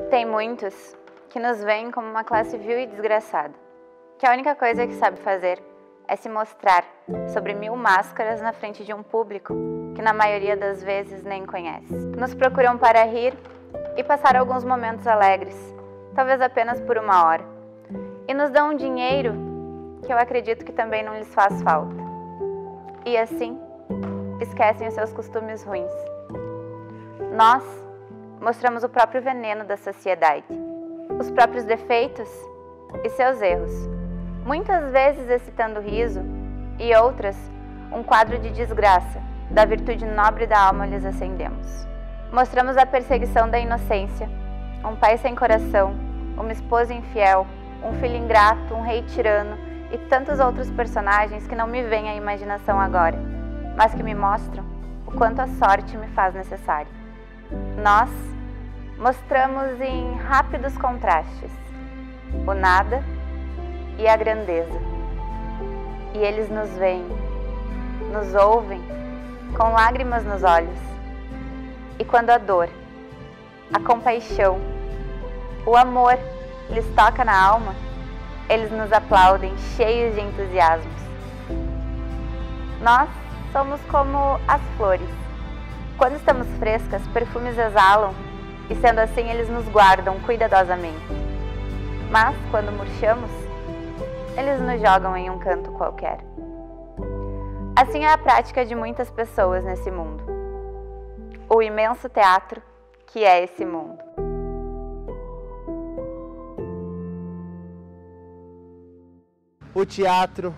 Tem muitos que nos veem como uma classe vil e desgraçada, que a única coisa que sabe fazer é se mostrar sobre 1000 máscaras na frente de um público que na maioria das vezes nem conhece. Nos procuram para rir e passar alguns momentos alegres, talvez apenas por 1 hora, e nos dão um dinheiro que eu acredito que também não lhes faz falta. E assim, esquecem os seus costumes ruins. Nós mostramos o próprio veneno da sociedade, os próprios defeitos e seus erros, muitas vezes excitando riso e outras um quadro de desgraça, da virtude nobre da alma lhes acendemos. Mostramos a perseguição da inocência, um pai sem coração, uma esposa infiel, um filho ingrato, um rei tirano e tantos outros personagens que não me vêm à imaginação agora, mas que me mostram o quanto a sorte me faz necessário. Nós mostramos em rápidos contrastes o nada e a grandeza. E eles nos veem, nos ouvem, com lágrimas nos olhos. E quando a dor, a compaixão, o amor lhes toca na alma, eles nos aplaudem cheios de entusiasmos. Nós somos como as flores. Quando estamos frescas, perfumes exalam, e sendo assim eles nos guardam cuidadosamente. Mas, quando murchamos, eles nos jogam em um canto qualquer. Assim é a prática de muitas pessoas nesse mundo. O imenso teatro que é esse mundo. O teatro,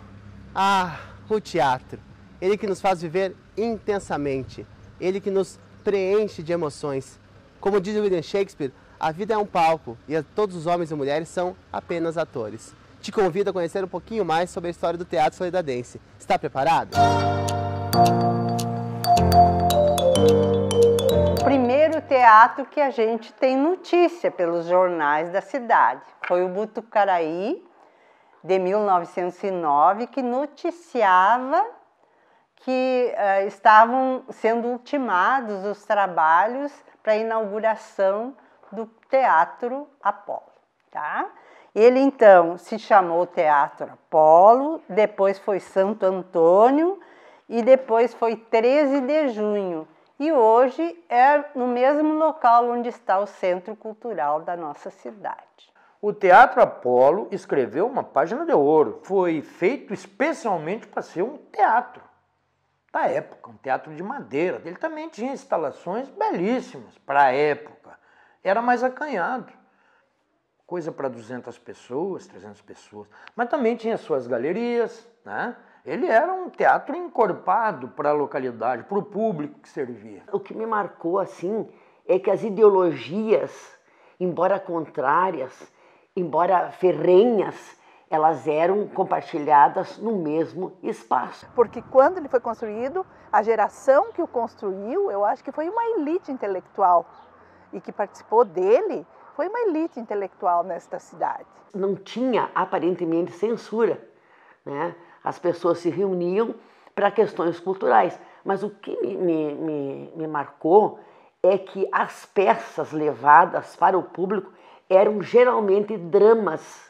o teatro. Ele que nos faz viver intensamente. Ele que nos preenche de emoções. Como diz William Shakespeare, a vida é um palco e todos os homens e mulheres são apenas atores. Te convido a conhecer um pouquinho mais sobre a história do teatro solidadense. Está preparado? O primeiro teatro que a gente tem notícia pelos jornais da cidade foi o Botucaraí, de 1909, que noticiava que estavam sendo ultimados os trabalhos para a inauguração do Teatro Apolo, tá? Ele então se chamou Teatro Apolo, depois foi Santo Antônio e depois foi 13 de Junho. E hoje é no mesmo local onde está o Centro Cultural da nossa cidade. O Teatro Apolo escreveu uma página de ouro. Foi feito especialmente para ser um teatro da época, um teatro de madeira. Ele também tinha instalações belíssimas para a época. Era mais acanhado, coisa para 200 pessoas, 300 pessoas. Mas também tinha suas galerias, né? Ele era um teatro encorpado para a localidade, para o público que servia. O que me marcou assim é que as ideologias, embora contrárias, embora ferrenhas, elas eram compartilhadas no mesmo espaço. Porque quando ele foi construído, a geração que o construiu, eu acho que foi uma elite intelectual. E que participou dele, foi uma elite intelectual nesta cidade. Não tinha, aparentemente, censura, né? As pessoas se reuniam para questões culturais. Mas o que me marcou é que as peças levadas para o público eram geralmente dramas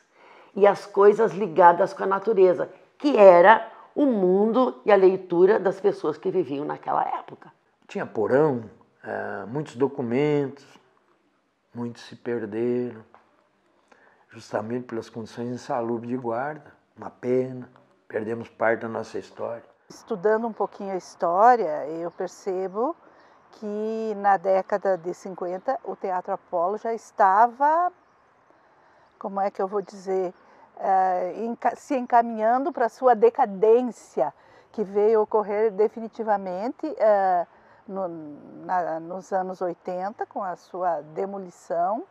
e as coisas ligadas com a natureza, que era o mundo e a leitura das pessoas que viviam naquela época. Tinha porão, muitos documentos, muitos se perderam, justamente pelas condições insalubres de guarda, uma pena, perdemos parte da nossa história. Estudando um pouquinho a história, eu percebo que na década de 50 o Teatro Apolo já estava, como é que eu vou dizer, se encaminhando para a sua decadência, que veio ocorrer definitivamente nos anos 80, com a sua demolição,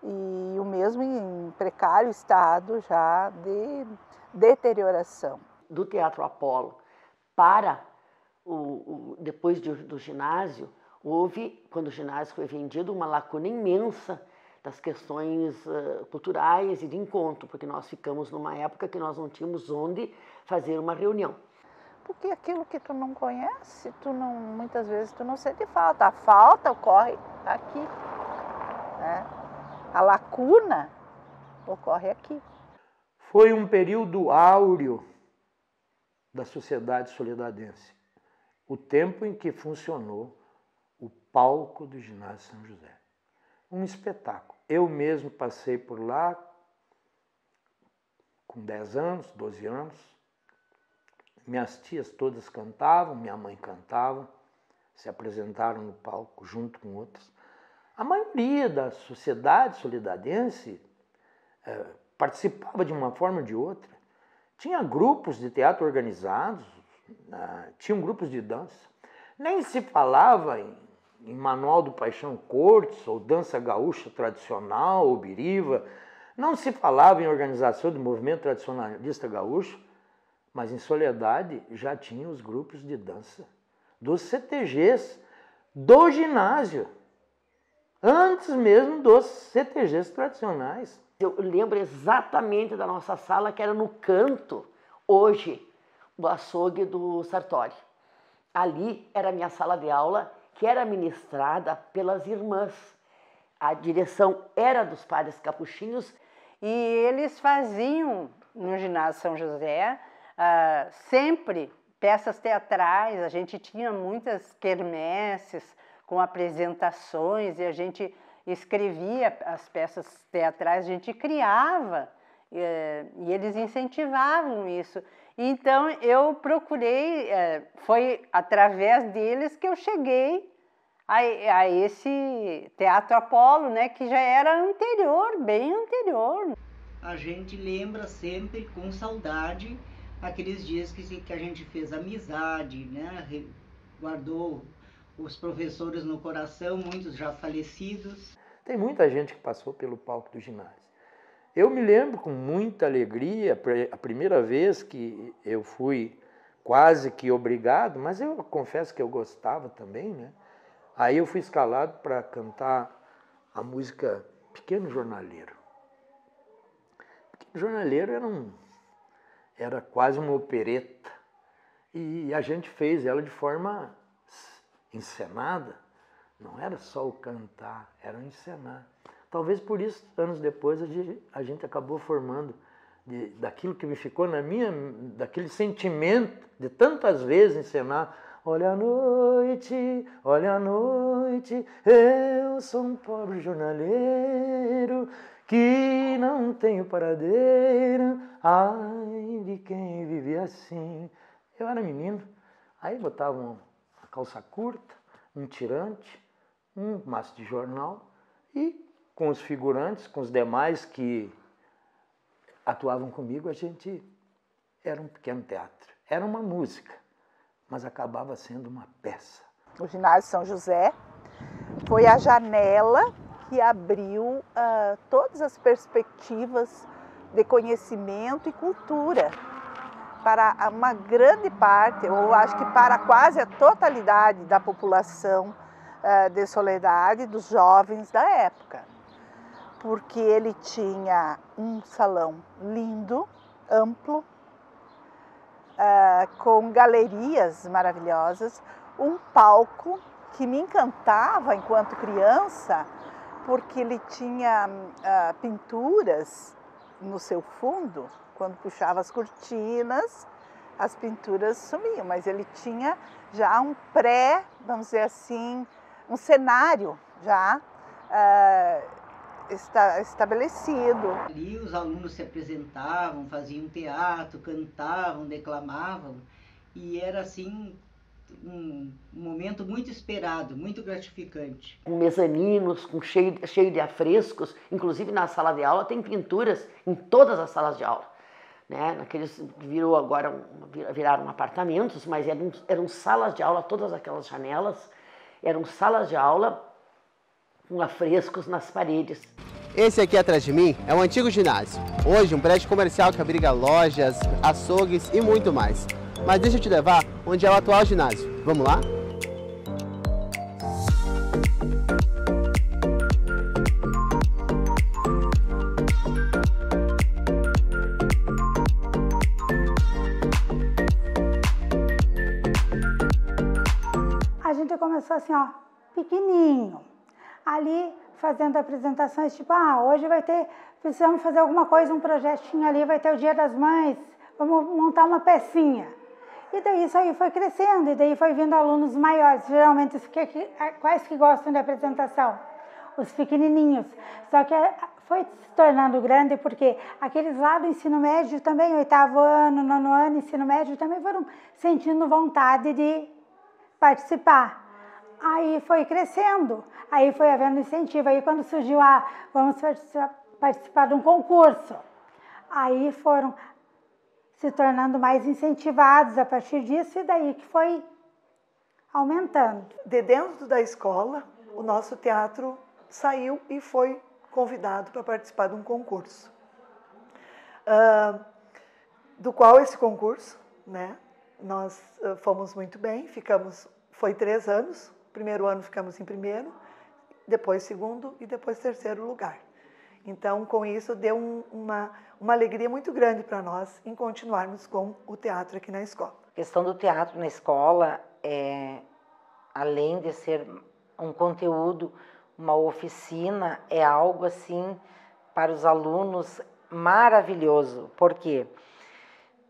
e o mesmo em precário estado já de deterioração. Do Teatro Apolo para depois do ginásio, houve, quando o ginásio foi vendido, uma lacuna imensa das questões culturais e de encontro, porque nós ficamos numa época que nós não tínhamos onde fazer uma reunião. Porque aquilo que tu não conhece, muitas vezes tu não sente falta. A falta ocorre aqui, né? a lacuna ocorre aqui. Foi um período áureo da sociedade solidadense, o tempo em que funcionou o palco do Ginásio São José. Um espetáculo. Eu mesmo passei por lá com 10 anos, 12 anos. Minhas tias todas cantavam, minha mãe cantava, se apresentaram no palco junto com outras. A maioria da sociedade solidadense participava de uma forma ou de outra. Tinha grupos de teatro organizados, tinham grupos de dança. Nem se falava em Manual do Paixão Cortes, ou dança gaúcha tradicional, ou biriva. Não se falava em organização do movimento tradicionalista gaúcho, mas em Soledade já tinha os grupos de dança dos CTGs do ginásio, antes mesmo dos CTGs tradicionais. Eu lembro exatamente da nossa sala, que era no canto, hoje, do açougue do Sartori. Ali era a minha sala de aula, que era ministrada pelas irmãs. A direção era dos padres capuchinhos. E eles faziam no Ginásio São José sempre peças teatrais. A gente tinha muitas quermesses com apresentações e a gente escrevia as peças teatrais, a gente criava e eles incentivavam isso. Então eu procurei, foi através deles que eu cheguei a esse Teatro Apolo, né, que já era anterior, bem anterior. A gente lembra sempre com saudade aqueles dias que a gente fez amizade, né, guardou os professores no coração, muitos já falecidos. Tem muita gente que passou pelo palco do ginásio. Eu me lembro com muita alegria, a primeira vez que eu fui quase que obrigado, mas eu confesso que eu gostava também, né? Aí eu fui escalado para cantar a música Pequeno Jornaleiro. Pequeno Jornaleiro era quase uma opereta e a gente fez ela de forma encenada. Não era só o cantar, era o encenar. Talvez por isso, anos depois, a gente acabou formando daquilo que me ficou daquele sentimento de tantas vezes encenar. Olha a noite, eu sou um pobre jornaleiro que não tenho paradeiro, ai de quem vive assim. Eu era menino, aí botava uma calça curta, um tirante, um maço de jornal e com os figurantes, com os demais que atuavam comigo, a gente era um pequeno teatro, era uma música, mas acabava sendo uma peça. O Ginásio São José foi a janela que abriu todas as perspectivas de conhecimento e cultura para uma grande parte, ou acho que para quase a totalidade da população de Soledade, dos jovens da época. Porque ele tinha um salão lindo, amplo, com galerias maravilhosas, um palco que me encantava enquanto criança, porque ele tinha pinturas no seu fundo. Quando puxava as cortinas, as pinturas sumiam, mas ele tinha já um vamos dizer assim, um cenário já estabelecido. Ali os alunos se apresentavam, faziam teatro, cantavam, declamavam, e era assim um momento muito esperado, muito gratificante. Com mezaninos, cheio de afrescos, inclusive na sala de aula tem pinturas em todas as salas de aula. Né? Naqueles viraram apartamentos, mas eram salas de aula, todas aquelas janelas eram salas de aula com afrescos nas paredes. Esse aqui atrás de mim é um antigo ginásio. Hoje um prédio comercial que abriga lojas, açougues e muito mais. Mas deixa eu te levar onde é o atual ginásio. Vamos lá? A gente começou assim, ó, pequenininho. Ali fazendo apresentações, tipo, hoje precisamos fazer alguma coisa, um projetinho ali, vai ter o Dia das Mães, vamos montar uma pecinha. E daí isso aí foi crescendo, e daí foi vindo alunos maiores, geralmente quais que gostam de apresentação? Os pequenininhos. Só que foi se tornando grande porque aqueles lá do ensino médio também, 8º ano, 9º ano, ensino médio, também foram sentindo vontade de participar. Aí foi crescendo, aí foi havendo incentivo. Aí quando surgiu vamos participar de um concurso, aí foram se tornando mais incentivados a partir disso, e daí que foi aumentando. De dentro da escola, o nosso teatro saiu e foi convidado para participar de um concurso, do qual esse concurso, né, nós fomos muito bem, foi 3 anos, primeiro ano ficamos em primeiro, depois segundo e depois terceiro lugar. Então, com isso, deu uma alegria muito grande para nós em continuarmos com o teatro aqui na escola. A questão do teatro na escola além de ser um conteúdo, uma oficina, é algo assim para os alunos maravilhoso. Por quê?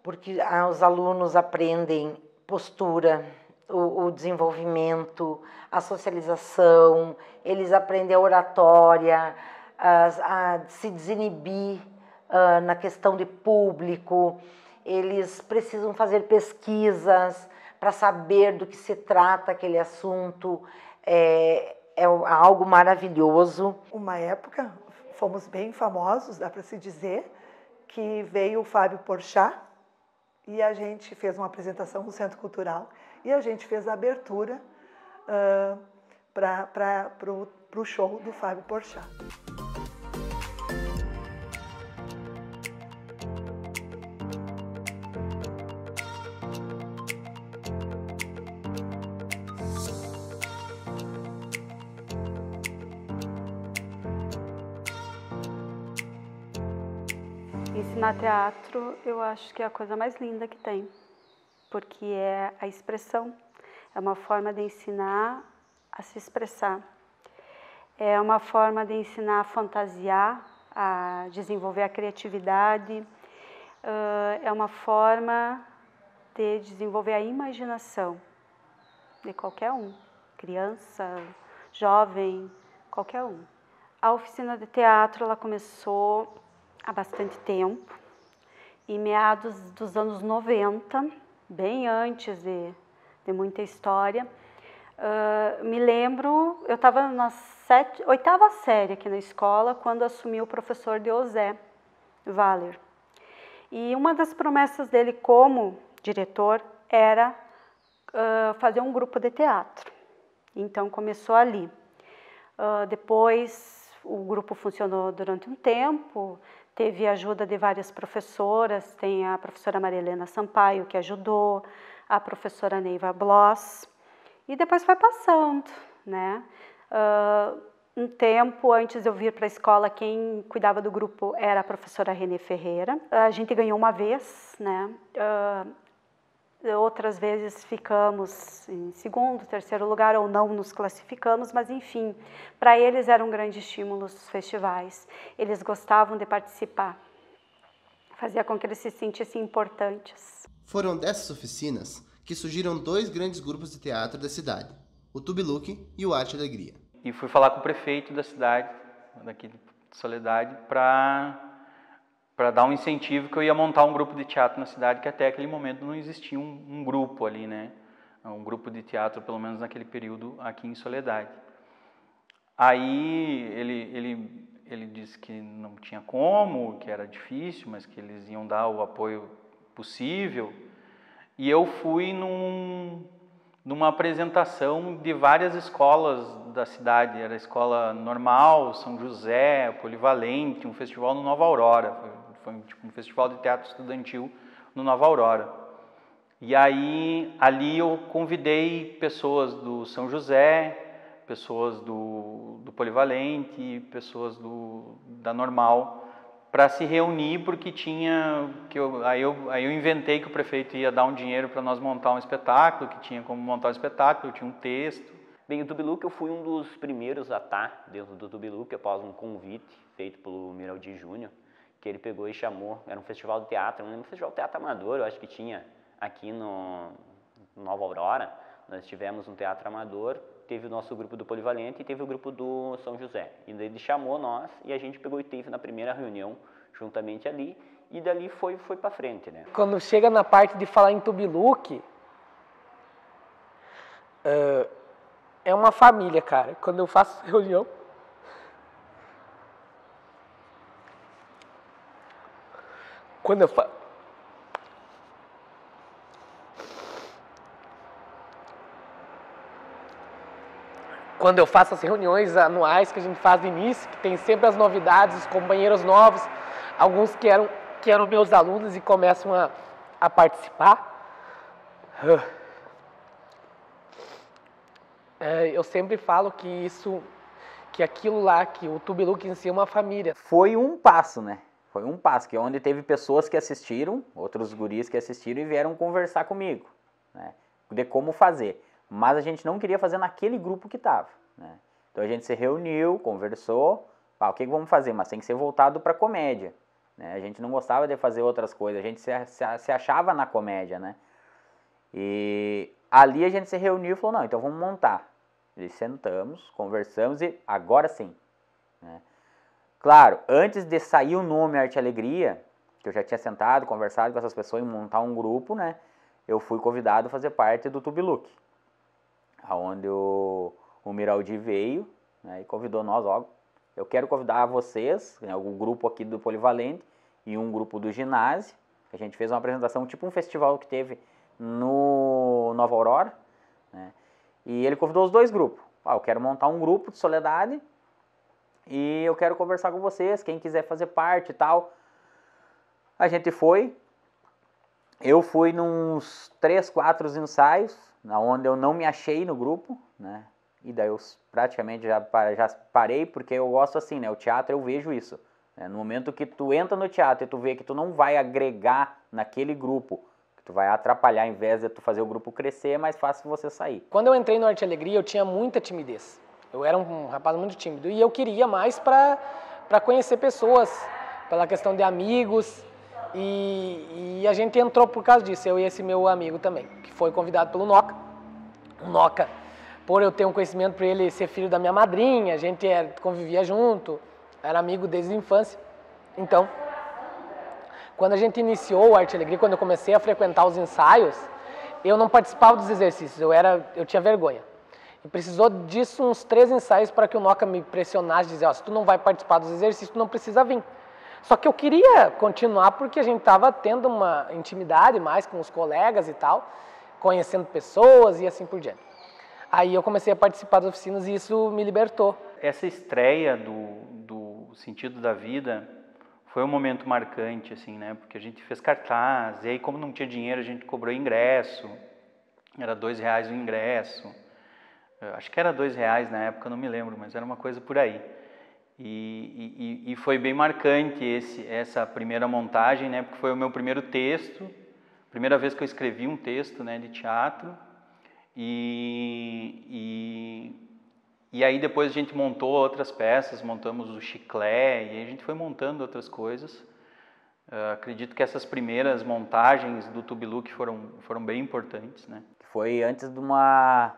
Porque os alunos aprendem postura, o desenvolvimento, a socialização, eles aprendem a oratória, a se desinibir na questão de público, eles precisam fazer pesquisas para saber do que se trata aquele assunto, é algo maravilhoso. Uma época, fomos bem famosos, dá para se dizer, que veio o Fábio Porchat e a gente fez uma apresentação no Centro Cultural e a gente fez a abertura para o show do Fábio Porchat. Ensinar teatro, eu acho que é a coisa mais linda que tem, porque é a expressão, é uma forma de ensinar a se expressar, é uma forma de ensinar a fantasiar, a desenvolver a criatividade, é uma forma de desenvolver a imaginação de qualquer um, criança, jovem, qualquer um. A oficina de teatro, ela começou há bastante tempo, em meados dos anos 90, bem antes de muita história. Me lembro, eu estava na 8ª série aqui na escola, quando assumi o professor Deosé Valer. E uma das promessas dele como diretor era fazer um grupo de teatro. Então começou ali. Depois o grupo funcionou durante um tempo, teve a ajuda de várias professoras, tem a professora Maria Helena Sampaio, que ajudou, a professora Neiva Bloss, e depois foi passando, né? Um tempo antes de eu vir para a escola, quem cuidava do grupo era a professora Renê Ferreira. A gente ganhou uma vez, né? Outras vezes ficamos em 2º, 3º lugar ou não nos classificamos, mas enfim, para eles era um grande estímulo os festivais. Eles gostavam de participar, fazia com que eles se sentissem importantes. Foram dessas oficinas que surgiram 2 grandes grupos de teatro da cidade, o Tubiluque e o Arte e Alegria. E fui falar com o prefeito da cidade, daqui de Soledade, para dar um incentivo que eu ia montar um grupo de teatro na cidade, que até aquele momento não existia um grupo ali, né? Um grupo de teatro, pelo menos naquele período, aqui em Soledade. Aí ele disse que não tinha como, que era difícil, mas que eles iam dar o apoio possível. E eu fui numa apresentação de várias escolas da cidade. Era a Escola Normal, São José, Polivalente, um festival no Nova Aurora. Foi tipo um festival de teatro estudantil no Nova Aurora. E aí, ali eu convidei pessoas do São José, pessoas do Polivalente, pessoas da Normal, para se reunir, porque aí eu inventei que o prefeito ia dar um dinheiro para nós montar um espetáculo, que tinha como montar um espetáculo, eu tinha um texto. Bem, o Tubiluque eu fui um dos primeiros a estar dentro do Tubiluque após um convite feito pelo Miraldi Júnior, que ele pegou e chamou, era um festival de teatro, um festival de teatro amador, eu acho que tinha aqui no Nova Aurora, nós tivemos um teatro amador, teve o nosso grupo do Polivalente e teve o grupo do São José. E daí ele chamou nós e a gente pegou e teve na primeira reunião juntamente ali, e dali foi para frente, né? Quando chega na parte de falar em Tubiluque, é uma família, cara. Quando eu faço reunião, quando eu faço as reuniões anuais que a gente faz no início, que tem sempre as novidades, os companheiros novos, alguns que eram meus alunos e começam a participar. Eu sempre falo que aquilo lá, que o Tubiluque em si é uma família. Foi um passo, né? Foi um passo, que é onde teve pessoas que assistiram, outros guris que assistiram e vieram conversar comigo, né? De como fazer. Mas a gente não queria fazer naquele grupo que estava, né? Então a gente se reuniu, conversou, o que vamos fazer? Mas tem que ser voltado para comédia, né? A gente não gostava de fazer outras coisas, a gente se achava na comédia, né? E ali a gente se reuniu e falou, não, então vamos montar. E sentamos, conversamos e agora sim, né? Claro, antes de sair o nome Arte e Alegria, que eu já tinha sentado, conversado com essas pessoas e montar um grupo, né? Eu fui convidado a fazer parte do Tubiluque, onde o Miraldi veio, né, e convidou nós, ó, eu quero convidar vocês, né, o grupo aqui do Polivalente e um grupo do ginásio, a gente fez uma apresentação, tipo um festival que teve no Nova Aurora, né, e ele convidou os dois grupos. Eu quero montar um grupo de Soledade e eu quero conversar com vocês, quem quiser fazer parte e tal. A gente foi, eu fui nos 3, 4 ensaios, onde eu não me achei no grupo, né, e daí eu praticamente já parei, porque eu gosto assim, né, o teatro eu vejo isso, né, no momento que tu entra no teatro e tu vê que tu não vai agregar naquele grupo, que tu vai atrapalhar, em vez de tu fazer o grupo crescer, é mais fácil você sair. Quando eu entrei no Arte e Alegria, eu tinha muita timidez, eu era um rapaz muito tímido, e eu queria mais para conhecer pessoas, pela questão de amigos, e a gente entrou por causa disso, eu e esse meu amigo também, que foi convidado pelo Noca. O Noca, por eu ter um conhecimento por ele ser filho da minha madrinha, a gente convivia junto, era amigo desde a infância. Então, quando a gente iniciou o Arte e Alegria, quando eu comecei a frequentar os ensaios, eu não participava dos exercícios, eu tinha vergonha. E precisou disso uns 3 ensaios para que o Noca me pressionasse, dizer, se tu não vai participar dos exercícios, tu não precisa vir. Só que eu queria continuar porque a gente estava tendo uma intimidade mais com os colegas e tal, conhecendo pessoas e assim por diante. Aí eu comecei a participar das oficinas e isso me libertou. Essa estreia do Sentido da Vida foi um momento marcante, assim, né? Porque a gente fez cartaz, e aí como não tinha dinheiro a gente cobrou ingresso, era R$2 o ingresso, acho que era R$2 na época, não me lembro, mas era uma coisa por aí. E foi bem marcante essa primeira montagem, né, porque foi o meu primeiro texto, primeira vez que eu escrevi um texto, né, de teatro, e aí depois a gente montou outras peças, montamos o Chiclé, e aí a gente foi montando outras coisas. Acredito que essas primeiras montagens do Tubiluque foram bem importantes, né. Foi antes de uma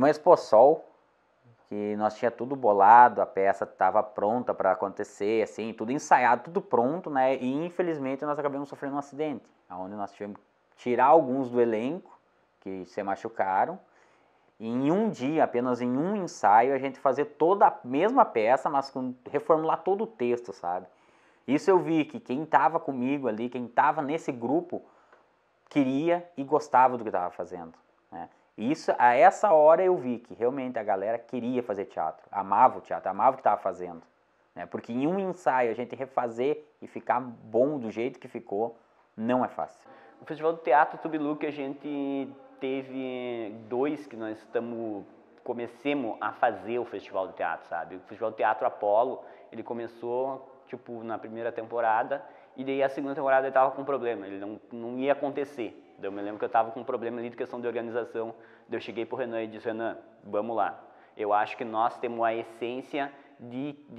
Exposol, que nós tinha tudo bolado, a peça estava pronta para acontecer, assim, tudo ensaiado, tudo pronto, né? E infelizmente nós acabamos sofrendo um acidente, onde nós tivemos que tirar alguns do elenco que se machucaram. E em um dia, apenas em um ensaio, a gente fazer toda a mesma peça, mas reformular todo o texto, sabe? Isso eu vi que quem estava comigo ali, quem estava nesse grupo, queria e gostava do que estava fazendo, né? Isso, a essa hora eu vi que realmente a galera queria fazer teatro, amava o teatro, amava o que estava fazendo, né? Porque em um ensaio a gente refazer e ficar bom do jeito que ficou, não é fácil. O Festival do Teatro Tubiluque a gente teve 2 que nós comecemos a fazer o Festival do Teatro, sabe? O Festival do Teatro Apolo, ele começou, tipo, na primeira temporada, e daí a segunda temporada ele tava com um problema, ele não ia acontecer. Daí eu me lembro que eu tava com um problema ali de questão de organização, daí eu cheguei pro Renan e disse, Renan, vamos lá, eu acho que nós temos a essência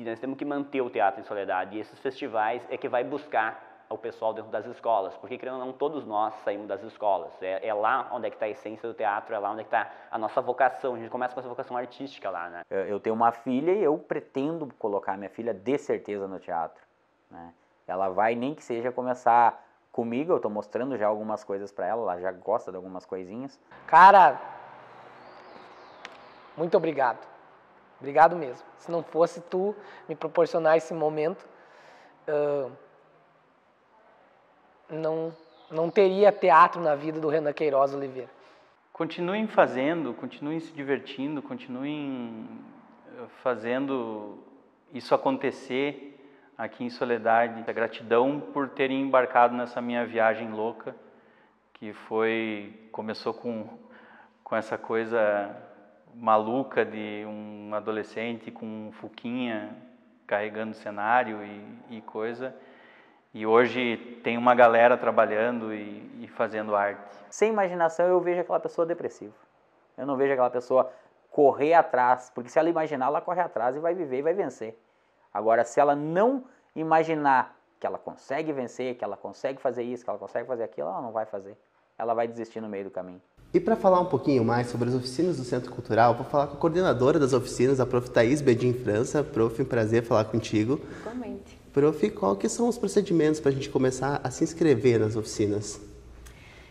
nós temos que manter o Teatro em Soledade, e esses festivais é que vai buscar o pessoal dentro das escolas, porque, querendo ou não, todos nós saímos das escolas, é lá onde é que está a essência do teatro, é lá onde é que está a nossa vocação, a gente começa com essa vocação artística lá, né? Eu tenho uma filha e eu pretendo colocar minha filha de certeza no teatro, né? Ela vai, nem que seja, começar comigo, eu estou mostrando já algumas coisas para ela, ela já gosta de algumas coisinhas. Cara, muito obrigado. Obrigado mesmo. Se não fosse tu me proporcionar esse momento, não teria teatro na vida do Renan Queiroz Oliveira. Continuem fazendo, continuem se divertindo, continuem fazendo isso acontecer aqui em Soledade. A gratidão por terem embarcado nessa minha viagem louca, que começou com essa coisa maluca de um adolescente com um fuquinha carregando cenário e coisa. E hoje tem uma galera trabalhando e fazendo arte. Sem imaginação eu vejo aquela pessoa depressiva. Eu não vejo aquela pessoa correr atrás, porque se ela imaginar, ela corre atrás e vai viver e vai vencer. Agora, se ela não imaginar que ela consegue vencer, que ela consegue fazer isso, que ela consegue fazer aquilo, ela não vai fazer. Ela vai desistir no meio do caminho. E para falar um pouquinho mais sobre as oficinas do Centro Cultural, vou falar com a coordenadora das oficinas, a prof. Thaís Bedin França. Prof, um prazer falar contigo. Igualmente. Prof, qual que são os procedimentos para a gente começar a se inscrever nas oficinas?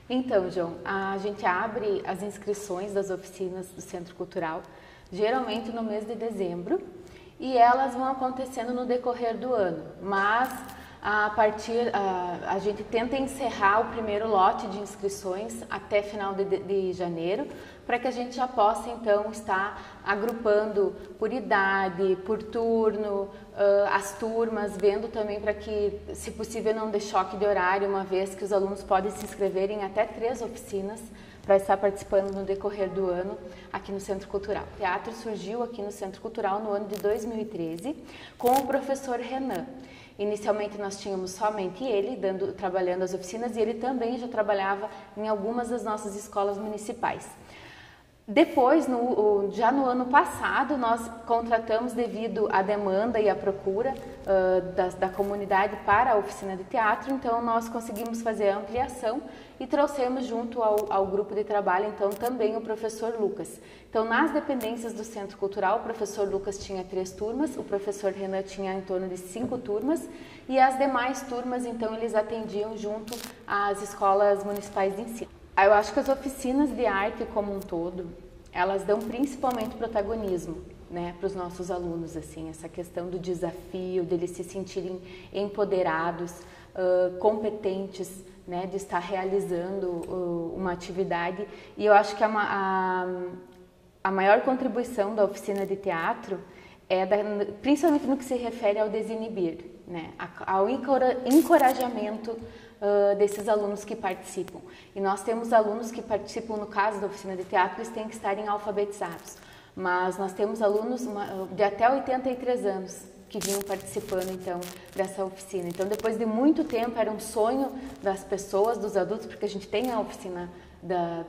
Então, João, a gente abre as inscrições das oficinas do Centro Cultural, geralmente no mês de dezembro, e elas vão acontecendo no decorrer do ano, mas a gente tenta encerrar o primeiro lote de inscrições até final de janeiro, para que a gente já possa então estar agrupando por idade, por turno, as turmas, vendo também para que, se possível, não dê choque de horário, uma vez que os alunos podem se inscrever em até 3 oficinas para estar participando no decorrer do ano aqui no Centro Cultural. O teatro surgiu aqui no Centro Cultural no ano de 2013 com o professor Renan. Inicialmente nós tínhamos somente ele trabalhando as oficinas, e ele também já trabalhava em algumas das nossas escolas municipais. Depois, já no ano passado, nós contratamos, devido à demanda e à procura da comunidade para a oficina de teatro, então nós conseguimos fazer a ampliação e trouxemos junto ao grupo de trabalho, então, também o professor Lucas. Então, nas dependências do Centro Cultural, o professor Lucas tinha 3 turmas, o professor Renan tinha em torno de 5 turmas, e as demais turmas, então, eles atendiam junto às escolas municipais de ensino. Eu acho que as oficinas de arte como um todo, elas dão principalmente protagonismo, né, para os nossos alunos, assim, essa questão do desafio, deles se sentirem empoderados, competentes, né, de estar realizando uma atividade. E eu acho que a maior contribuição da oficina de teatro é principalmente no que se refere ao desinibir, né, ao encorajamento desses alunos que participam. E nós temos alunos que participam, no caso da oficina de teatro, eles têm que estarem alfabetizados. Mas nós temos alunos de até 83 anos que vinham participando, então, dessa oficina. Então, depois de muito tempo, era um sonho das pessoas, dos adultos, porque a gente tem a oficina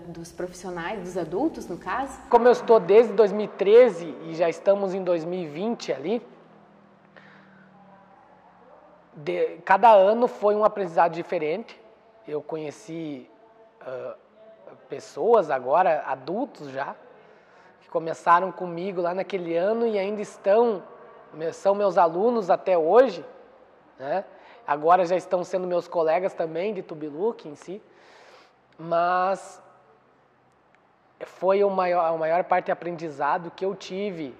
dos profissionais, dos adultos, no caso. Como eu estou desde 2013 e já estamos em 2020 ali, cada ano foi um aprendizado diferente. Eu conheci pessoas agora, adultos já, que começaram comigo lá naquele ano e ainda são meus alunos até hoje, né? Agora já estão sendo meus colegas também de Tubiluque em si, mas foi a maior parte de aprendizado que eu tive,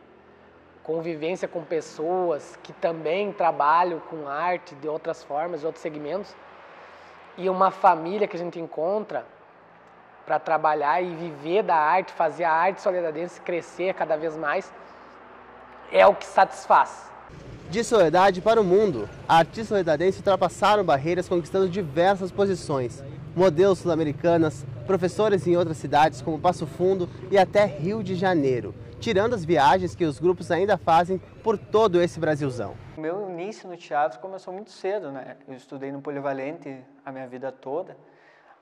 convivência com pessoas que também trabalham com arte de outras formas, de outros segmentos, e uma família que a gente encontra para trabalhar e viver da arte, fazer a arte soledadense crescer cada vez mais, é o que satisfaz. De Soledade para o mundo, artistas soledadenses ultrapassaram barreiras conquistando diversas posições. Modelos sul-americanas, professores em outras cidades como Passo Fundo e até Rio de Janeiro. tirando as viagens que os grupos ainda fazem por todo esse Brasilzão. O meu início no teatro começou muito cedo, né? Eu estudei no Polivalente a minha vida toda.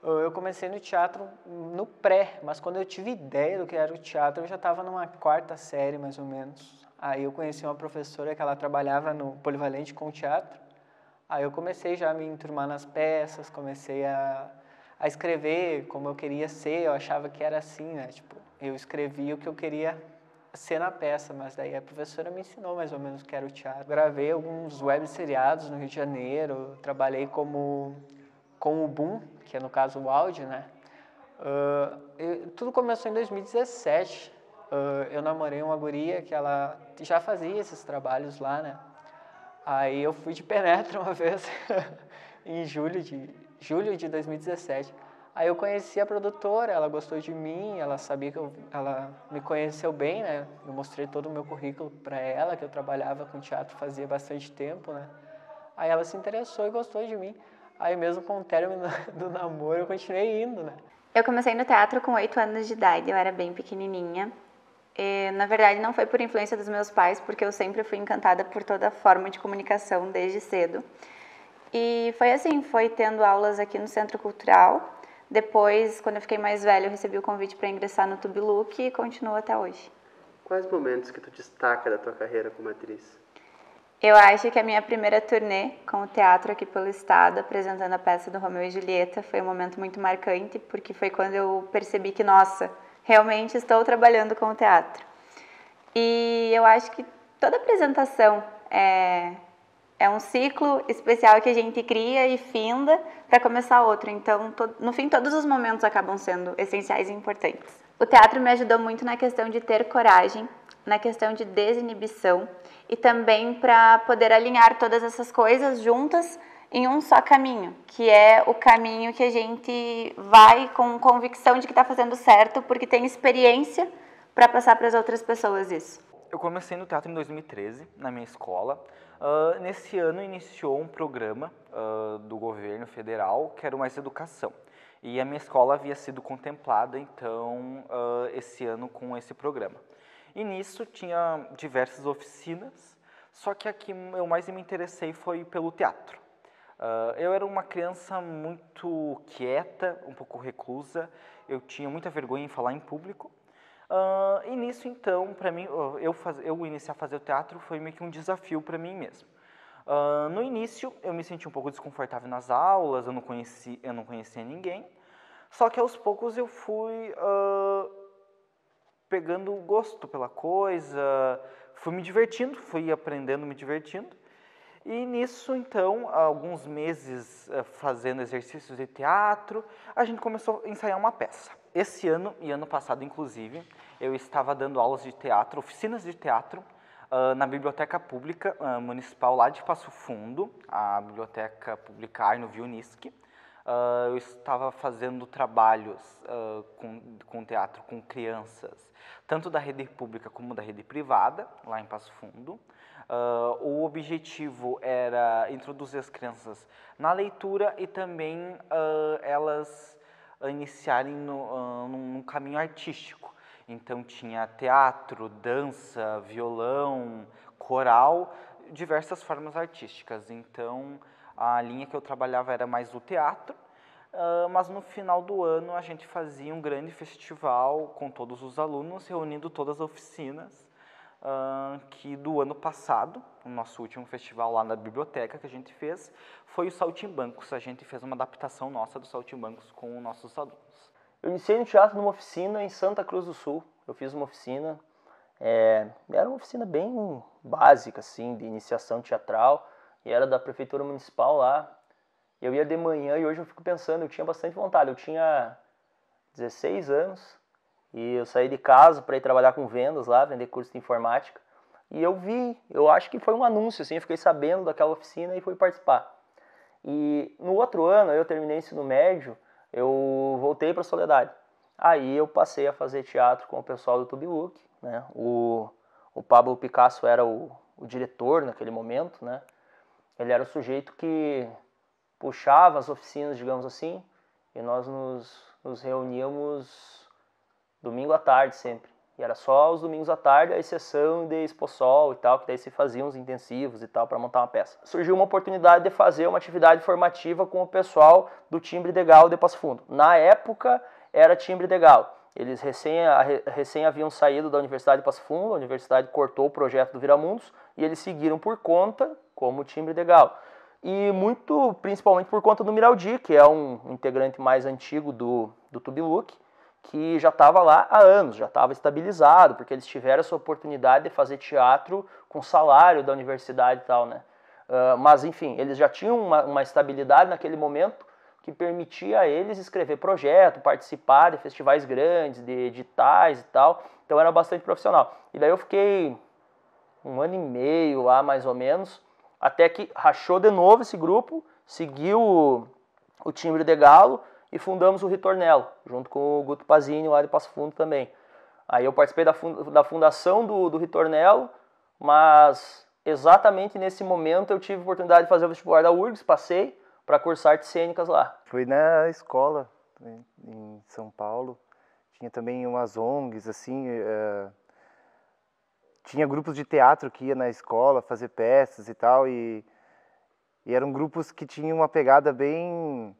Eu comecei no teatro no pré, mas quando eu tive ideia do que era o teatro, eu já estava numa 4ª série, mais ou menos. Aí eu conheci uma professora que ela trabalhava no Polivalente com teatro. Aí eu comecei já a me enturmar nas peças, comecei a escrever como eu queria ser, eu achava que era assim, né? Tipo, eu escrevia o que eu queria ser na peça, mas daí a professora me ensinou mais ou menos o que era o teatro. Gravei alguns web seriados no Rio de Janeiro, trabalhei com o Boom, que é no caso o áudio, né? Tudo começou em 2017. Eu namorei uma guria que ela já fazia esses trabalhos lá, né? Aí eu fui de penetra uma vez, em julho de 2017. Aí eu conheci a produtora, ela gostou de mim, ela sabia que ela me conheceu bem, né? Eu mostrei todo o meu currículo para ela, que eu trabalhava com teatro fazia bastante tempo, né? Aí ela se interessou e gostou de mim. Aí mesmo com o término do namoro, eu continuei indo, né? Eu comecei no teatro com 8 anos de idade, eu era bem pequenininha. E, na verdade, não foi por influência dos meus pais, porque eu sempre fui encantada por toda forma de comunicação desde cedo. E foi assim, foi tendo aulas aqui no Centro Cultural. Depois, quando eu fiquei mais velha, eu recebi o convite para ingressar no Tubiluque e continuo até hoje. Quais momentos que tu destaca da tua carreira como atriz? Eu acho que a minha primeira turnê com o teatro aqui pelo estado, apresentando a peça do Romeu e Julieta, foi um momento muito marcante, porque foi quando eu percebi que, nossa, realmente estou trabalhando com o teatro. E eu acho que toda apresentação é um ciclo especial que a gente cria e finda para começar outro. Então, no fim, todos os momentos acabam sendo essenciais e importantes. O teatro me ajudou muito na questão de ter coragem, na questão de desinibição e também para poder alinhar todas essas coisas juntas em um só caminho, que é o caminho que a gente vai com convicção de que está fazendo certo, porque tem experiência para passar para as outras pessoas isso. Eu comecei no teatro em 2013, na minha escola. Nesse ano iniciou um programa do governo federal, que era o Mais Educação. E a minha escola havia sido contemplada, então, esse ano com esse programa. E nisso tinha diversas oficinas, só que a que eu mais me interessei foi pelo teatro. Eu era uma criança muito quieta, um pouco reclusa, eu tinha muita vergonha em falar em público. E nisso, então, para mim, eu iniciar a fazer o teatro foi meio que um desafio para mim mesmo. No início, eu me senti um pouco desconfortável nas aulas, eu não conhecia ninguém, só que aos poucos eu fui pegando gosto pela coisa, fui me divertindo, fui aprendendo, me divertindo. E nisso, então, alguns meses fazendo exercícios de teatro, a gente começou a ensaiar uma peça. Esse ano e ano passado, inclusive, eu estava dando aulas de teatro, oficinas de teatro, na Biblioteca Pública Municipal lá de Passo Fundo, a Biblioteca Pública Arno Viuniski. Eu estava fazendo trabalhos com teatro com crianças, tanto da rede pública como da rede privada, lá em Passo Fundo. O objetivo era introduzir as crianças na leitura e também elas iniciarem num caminho artístico. Então tinha teatro, dança, violão, coral, diversas formas artísticas. Então a linha que eu trabalhava era mais o teatro, mas no final do ano a gente fazia um grande festival com todos os alunos, reunindo todas as oficinas, que do ano passado, o nosso último festival lá na biblioteca que a gente fez, foi o Saltimbancos. A gente fez uma adaptação nossa do Saltimbancos com os nossos alunos. Eu iniciei no teatro numa oficina em Santa Cruz do Sul. Eu fiz uma oficina, era uma oficina bem básica, assim, de iniciação teatral, e era da prefeitura municipal lá. Eu ia de manhã e hoje eu fico pensando, eu tinha bastante vontade. Eu tinha 16 anos e eu saí de casa para ir trabalhar com vendas lá, vender curso de informática. E eu acho que foi um anúncio, assim, eu fiquei sabendo daquela oficina e fui participar. E no outro ano, eu terminei o ensino médio, eu voltei para Soledade. Aí eu passei a fazer teatro com o pessoal do Tubiluque, né? O Pablo Picasso era o diretor naquele momento, né? Ele era o sujeito que puxava as oficinas, digamos assim, e nós nos reuníamos domingo à tarde sempre. E era só os domingos à tarde, a exceção de Exposol e tal, que daí se faziam os intensivos e tal para montar uma peça. Surgiu uma oportunidade de fazer uma atividade formativa com o pessoal do Timbre de Galo de Passo Fundo. Na época era Timbre de Galo. Eles recém haviam saído da Universidade de Passo Fundo, a universidade cortou o projeto do Viramundos e eles seguiram por conta como Timbre de Galo. E muito, principalmente por conta do Miraldi, que é um integrante mais antigo do Tubiluque, que já estava lá há anos, já estava estabilizado, porque eles tiveram essa oportunidade de fazer teatro com salário da universidade e tal, né? Mas, enfim, eles já tinham uma estabilidade naquele momento que permitia a eles escrever projeto, participar de festivais grandes, de editais e tal, então era bastante profissional. E daí eu fiquei 1 ano e meio lá, mais ou menos, até que rachou de novo esse grupo, seguiu o Timbre de Galo, e fundamos o Ritornello, junto com o Guto Pazini, lá de Passo Fundo também. Aí eu participei da fundação do Ritornello, mas exatamente nesse momento eu tive a oportunidade de fazer o vestibular da URGS, passei para cursar artes cênicas lá. Foi na escola, em São Paulo, tinha também umas ONGs, assim, tinha grupos de teatro que ia na escola fazer peças e tal, e eram grupos que tinham uma pegada bem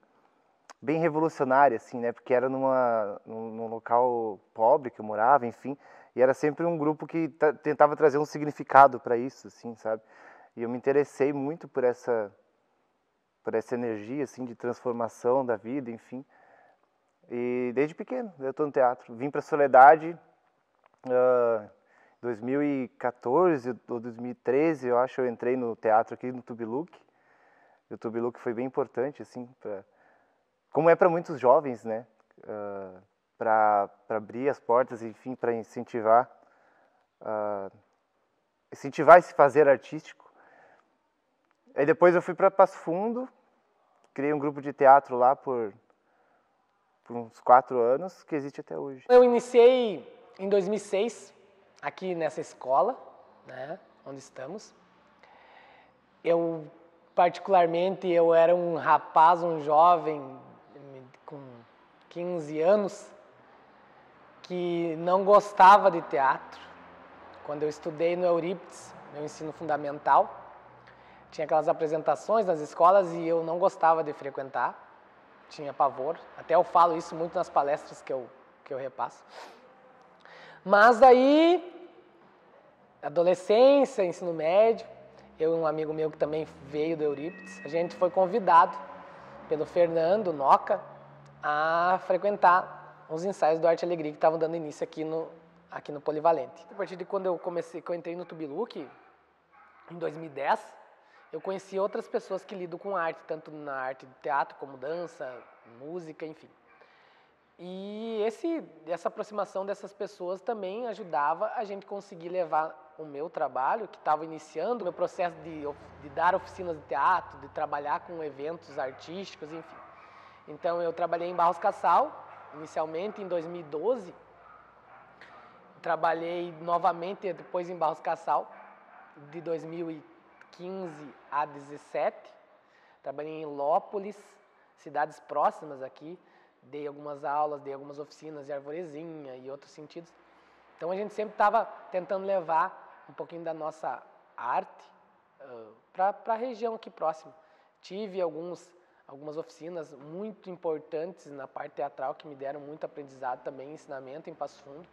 revolucionária, assim, né? Porque era num local pobre que eu morava, enfim, e era sempre um grupo que tentava trazer um significado para isso, assim, sabe? E eu me interessei muito por essa energia, assim, de transformação da vida, enfim. E desde pequeno eu estou no teatro. Vim para Soledade em 2014 ou 2013, eu acho, eu entrei no teatro aqui no Tubiluque. E o Tubiluque foi bem importante, assim, como é para muitos jovens, né? Para abrir as portas, enfim, para incentivar esse fazer artístico. Aí depois eu fui para Passo Fundo, criei um grupo de teatro lá por uns 4 anos, que existe até hoje. Eu iniciei em 2006, aqui nessa escola, né, onde estamos. Particularmente, eu era um rapaz, um jovem, com 15 anos, que não gostava de teatro. Quando eu estudei no Eurípides, meu ensino fundamental, tinha aquelas apresentações nas escolas e eu não gostava de frequentar, tinha pavor. Até eu falo isso muito nas palestras que eu repasso. Mas aí, adolescência, ensino médio, eu e um amigo meu que também veio do Eurípides, a gente foi convidado pelo Fernando Noca a frequentar os ensaios do Arte e Alegria que estavam dando início aqui no Polivalente. A partir de quando eu entrei no Tubiluque, em 2010, eu conheci outras pessoas que lidam com arte, tanto na arte de teatro como dança, música, enfim. E essa aproximação dessas pessoas também ajudava a gente conseguir levar o meu trabalho, que estava iniciando, o meu processo de dar oficinas de teatro, de trabalhar com eventos artísticos, enfim. Então eu trabalhei em Barros Cassal, inicialmente em 2012, trabalhei novamente depois em Barros Cassal, de 2015 a 2017, trabalhei em Lópolis, cidades próximas aqui, dei algumas aulas, dei algumas oficinas de arvorezinha e outros sentidos. Então a gente sempre estava tentando levar um pouquinho da nossa arte para a região aqui próxima. Tive algumas oficinas muito importantes na parte teatral que me deram muito aprendizado também, ensinamento em Passo Fundo,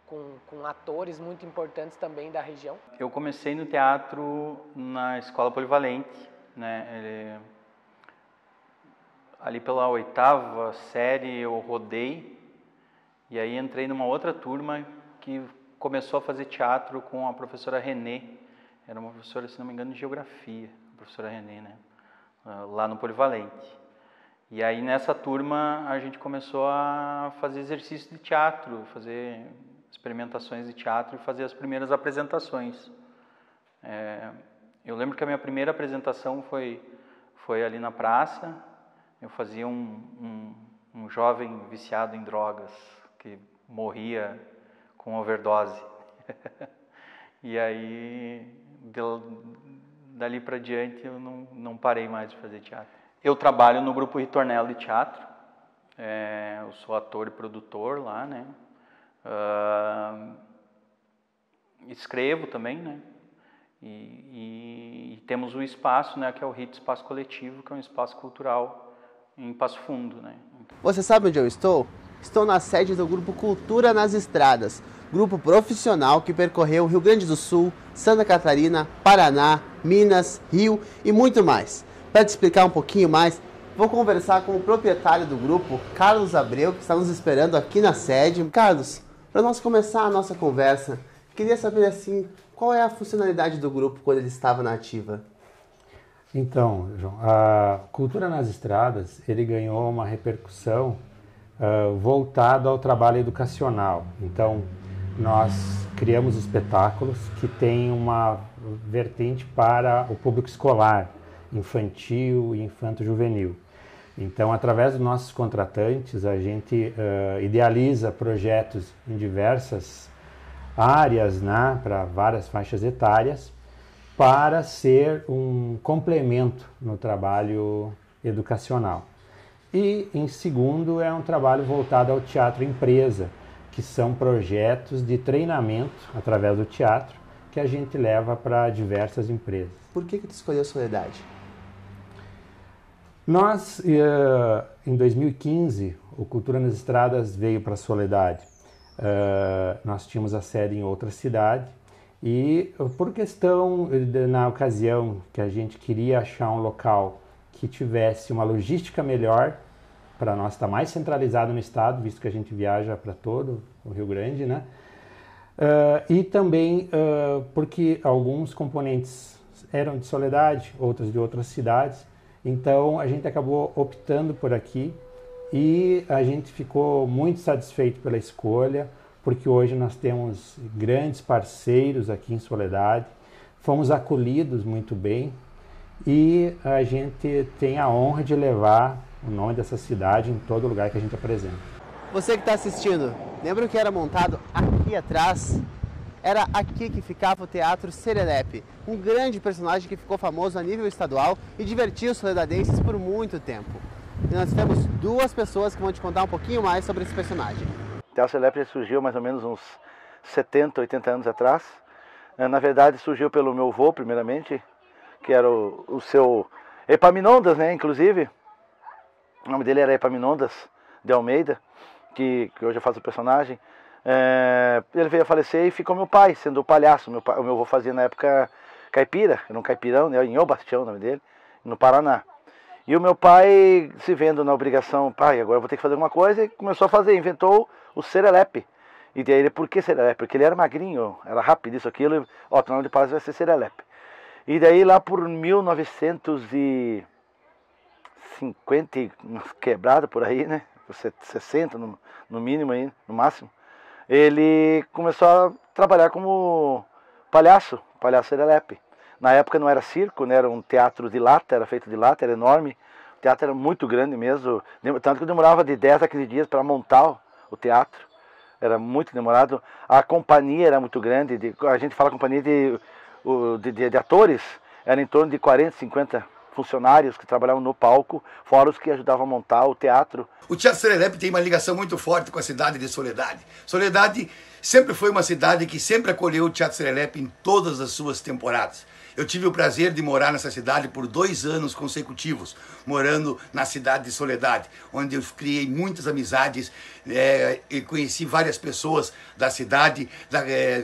com atores muito importantes também da região. Eu comecei no teatro na Escola Polivalente, né? Ali pela 8ª série eu rodei e aí entrei numa outra turma que começou a fazer teatro com a professora Renê. Era uma professora, se não me engano, de geografia, a professora Renê, né? Lá no Polivalente. E aí nessa turma a gente começou a fazer exercício de teatro, fazer experimentações de teatro e fazer as primeiras apresentações. Eu lembro que a minha primeira apresentação foi ali na praça. Eu fazia um jovem viciado em drogas que morria com overdose. E aí, dali para diante, eu não parei mais de fazer teatro. Eu trabalho no grupo Ritornello de Teatro. Eu sou ator e produtor lá, né? escrevo também, né? E temos o espaço, né, que é o RIT Espaço Coletivo, que é um espaço cultural em Passo Fundo, né? Você sabe onde eu estou? Estou na sede do Grupo Cultura nas Estradas, grupo profissional que percorreu Rio Grande do Sul, Santa Catarina, Paraná, Minas, Rio e muito mais. Para te explicar um pouquinho mais, vou conversar com o proprietário do grupo, Carlos Abreu, que está nos esperando aqui na sede. Carlos, para nós começar a nossa conversa, queria saber assim, qual é a funcionalidade do grupo quando ele estava na ativa? Então, João, a Cultura nas Estradas, ele ganhou uma repercussão voltada ao trabalho educacional. Então, nós criamos espetáculos que têm uma vertente para o público escolar, infantil e infanto-juvenil. Então, através dos nossos contratantes, a gente idealiza projetos em diversas áreas, né, para várias faixas etárias, para ser um complemento no trabalho educacional. E, em segundo, é um trabalho voltado ao teatro empresa, que são projetos de treinamento, através do teatro, que a gente leva para diversas empresas. Por que tu escolheu Soledade? Nós, em 2015, o Cultura nas Estradas veio para Soledade. Nós tínhamos a sede em outra cidade e, por questão, na ocasião, que a gente queria achar um local que tivesse uma logística melhor, para nós estar mais centralizado no estado, visto que a gente viaja para todo o Rio Grande, né? E também porque alguns componentes eram de Soledade, outros de outras cidades, então a gente acabou optando por aqui e a gente ficou muito satisfeito pela escolha, porque hoje nós temos grandes parceiros aqui em Soledade, fomos acolhidos muito bem e a gente tem a honra de levar o nome dessa cidade em todo lugar que a gente apresenta. Você que está assistindo, lembra que era montado aqui atrás? Era aqui que ficava o Teatro Serelepe, um grande personagem que ficou famoso a nível estadual e divertiu os soledadenses por muito tempo. E nós temos duas pessoas que vão te contar um pouquinho mais sobre esse personagem. O Teatro Serelepe surgiu mais ou menos uns 70, 80 anos atrás. Na verdade, surgiu pelo meu avô, primeiramente, que era o seu Epaminondas, né, inclusive. O nome dele era Epaminondas de Almeida, que hoje eu faço o personagem. Ele veio a falecer e ficou meu pai, sendo o palhaço. O meu avô fazia na época caipira, era um caipirão, né, em Obastião, o nome dele, no Paraná. E o meu pai, se vendo na obrigação, pai, agora eu vou ter que fazer alguma coisa, e começou a fazer, inventou o Serelepe. E daí ele, por que Serelepe? Porque ele era magrinho, era rápido, isso, aquilo, ó, o nome de palhaço vai ser Serelepe. E daí lá por 1950, quebrado por aí, né, 60 no mínimo aí, no máximo, ele começou a trabalhar como palhaço Serelepe. Na época não era circo, né, era um teatro de lata, era feito de lata, era enorme. O teatro era muito grande mesmo, tanto que demorava de 10 a 15 dias para montar o teatro. Era muito demorado. A companhia era muito grande, a gente fala companhia de atores, era em torno de 40, 50 funcionários que trabalhavam no palco, fora os que ajudavam a montar o teatro. O Teatro Serelepe tem uma ligação muito forte com a cidade de Soledade. Soledade sempre foi uma cidade que sempre acolheu o Teatro Serelepe em todas as suas temporadas. Eu tive o prazer de morar nessa cidade por 2 anos consecutivos, morando na cidade de Soledade, onde eu criei muitas amizades e conheci várias pessoas da cidade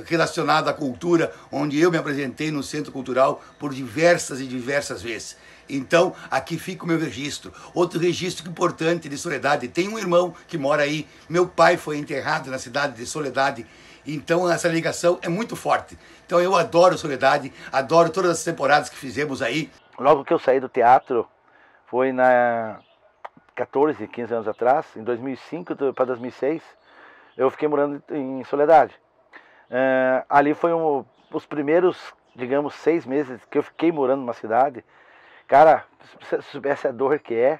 relacionadas à cultura, onde eu me apresentei no Centro Cultural por diversas e diversas vezes. Então, aqui fica o meu registro. Outro registro importante de Soledade, tem um irmão que mora aí, meu pai foi enterrado na cidade de Soledade, então essa ligação é muito forte. Então eu adoro Soledade, adoro todas as temporadas que fizemos aí. Logo que eu saí do teatro, foi na 14, 15 anos atrás, em 2005 para 2006, eu fiquei morando em Soledade. Ali foi os primeiros, digamos, 6 meses que eu fiquei morando numa cidade. Cara, se você soubesse a dor que é,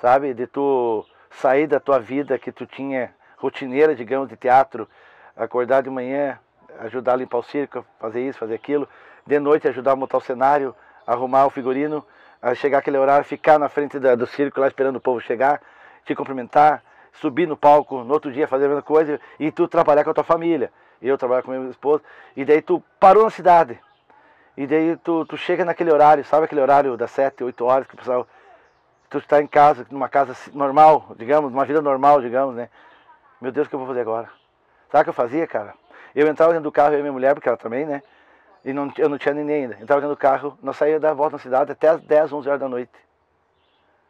sabe, de tu sair da tua vida que tu tinha rotineira, digamos, de teatro, acordar de manhã, ajudar a limpar o circo, fazer isso, fazer aquilo, de noite ajudar a montar o cenário, arrumar o figurino, chegar aquele horário, ficar na frente do circo lá esperando o povo chegar, te cumprimentar, subir no palco, no outro dia fazer a mesma coisa e tu trabalhar com a tua família. eu trabalhava com a minha esposa, e daí tu parou na cidade. E daí tu chega naquele horário, sabe aquele horário das 7, 8 horas que o pessoal... Tu está em casa, numa casa normal, digamos, numa vida normal, digamos, né? Meu Deus, o que eu vou fazer agora? Sabe o que eu fazia, cara? Eu entrava dentro do carro, eu e minha mulher, porque ela também, né? E eu não tinha neném ainda. Entrava dentro do carro, nós saía da volta na cidade até as 10, 11 horas da noite.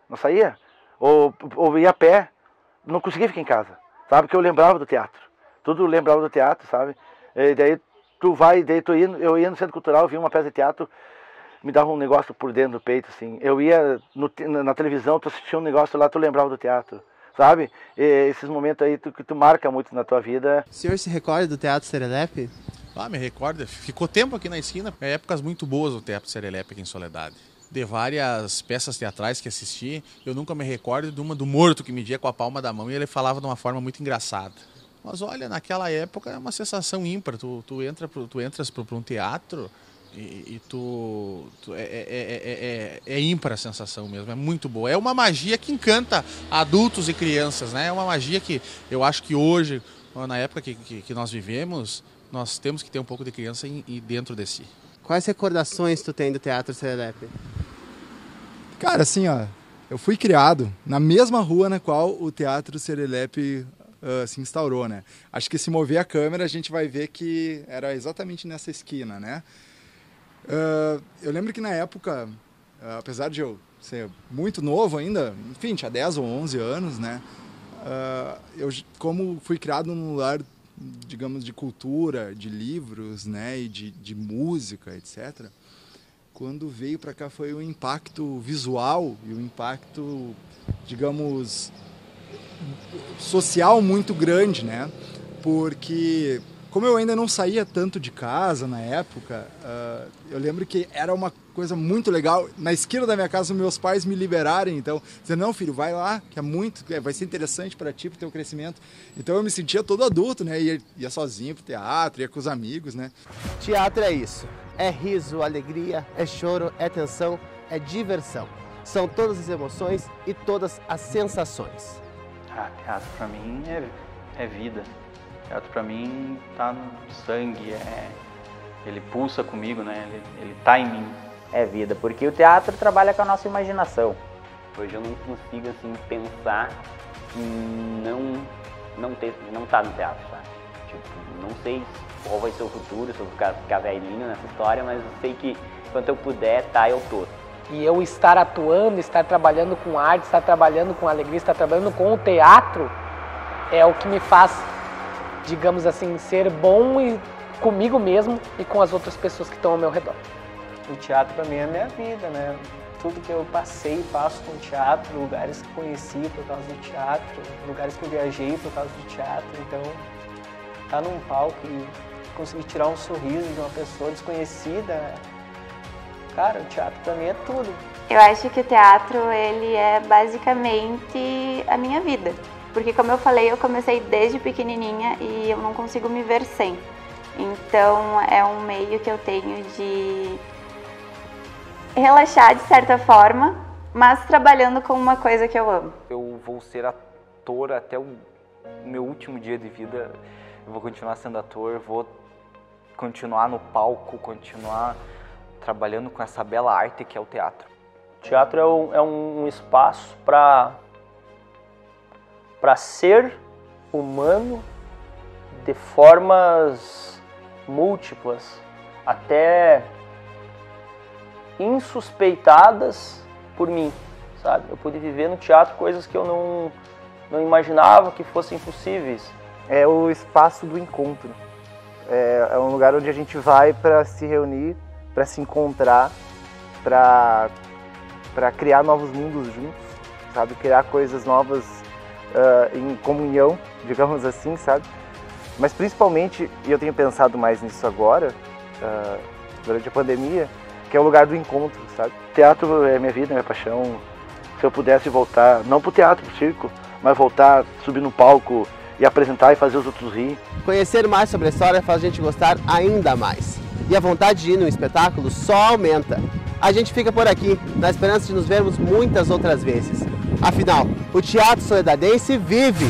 Não saía. Ou ia a pé, não conseguia ficar em casa, sabe? Porque eu lembrava do teatro. Tudo lembrava do teatro, sabe? E daí eu ia no Centro Cultural, via uma peça de teatro, me dava um negócio por dentro do peito, assim. Eu ia na televisão, tu assistia um negócio lá, tu lembrava do teatro, sabe? E esses momentos aí que tu marca muito na tua vida. O senhor se recorda do Teatro Serelepe? Me recordo. Ficou tempo aqui na esquina. Épocas muito boas do Teatro Serelepe aqui em Soledade. De várias peças teatrais que assisti, eu nunca me recordo de uma do Morto que media com a palma da mão e ele falava de uma forma muito engraçada. Mas olha, naquela época é uma sensação ímpar. Tu entras para um teatro... É ímpar a sensação mesmo, é muito boa. É uma magia que encanta adultos e crianças, né? É uma magia que eu acho que hoje, na época que nós vivemos, nós temos que ter um pouco de criança dentro de si. Quais recordações tu tem do Teatro Serelepe? Cara, assim, ó, eu fui criado na mesma rua na qual o Teatro Serelepe se instaurou, né? Acho que se mover a câmera a gente vai ver que era exatamente nessa esquina, né? Eu lembro que na época, apesar de eu ser muito novo ainda, enfim, tinha 10 ou 11 anos, né? Eu, como fui criado num lugar, digamos, de cultura, de livros, né? E de música, etc. Quando veio para cá foi o impacto visual e o impacto, digamos, social muito grande, né? Porque... Como eu ainda não saía tanto de casa na época, eu lembro que era uma coisa muito legal. Na esquina da minha casa, meus pais me liberarem. Então, dizendo, não, filho, vai lá, que vai ser interessante para ti, para o teu crescimento. Então, eu me sentia todo adulto, né? Ia sozinho pro teatro, ia com os amigos, né? Teatro é isso. É riso, alegria, é choro, é tensão, é diversão. São todas as emoções e todas as sensações. Teatro para mim é vida. Teatro para mim tá no sangue, ele pulsa comigo, né? Ele tá em mim. É vida, porque o teatro trabalha com a nossa imaginação. Hoje eu não consigo assim pensar em não tá no teatro, sabe? Tipo, não sei qual vai ser o futuro, se eu vou ficar velhinho nessa história, mas eu sei que enquanto eu puder, eu tô. E eu estar atuando, estar trabalhando com arte, estar trabalhando com alegria, estar trabalhando com o teatro é o que me faz, digamos assim, ser bom e comigo mesmo e com as outras pessoas que estão ao meu redor. O teatro para mim é a minha vida, né? Tudo que eu passei, passo com o teatro, lugares que conheci por causa do teatro, lugares que eu viajei por causa do teatro. Então, estar num palco e conseguir tirar um sorriso de uma pessoa desconhecida, cara, o teatro para mim é tudo. Eu acho que o teatro, ele é basicamente a minha vida. Porque, como eu falei, eu comecei desde pequenininha e eu não consigo me ver sem. Então, é um meio que eu tenho de relaxar de certa forma, mas trabalhando com uma coisa que eu amo. Eu vou ser ator até o meu último dia de vida. Eu vou continuar sendo ator, vou continuar no palco, continuar trabalhando com essa bela arte que é o teatro. O teatro é um espaço para ser humano de formas múltiplas, até insuspeitadas por mim, sabe? Eu pude viver no teatro coisas que eu não imaginava que fossem possíveis. É o espaço do encontro. É um lugar onde a gente vai para se reunir, para se encontrar, para criar novos mundos juntos, sabe? Criar coisas novas em comunhão, digamos assim, sabe? Mas principalmente, e eu tenho pensado mais nisso agora, durante a pandemia, que é o lugar do encontro, sabe? Teatro é minha vida, minha paixão. Se eu pudesse voltar, não pro teatro, pro circo, mas voltar, subir no palco e apresentar e fazer os outros rir. Conhecer mais sobre a história faz a gente gostar ainda mais. E a vontade de ir no espetáculo só aumenta. A gente fica por aqui, na esperança de nos vermos muitas outras vezes. Afinal, o Teatro Soledadense vive!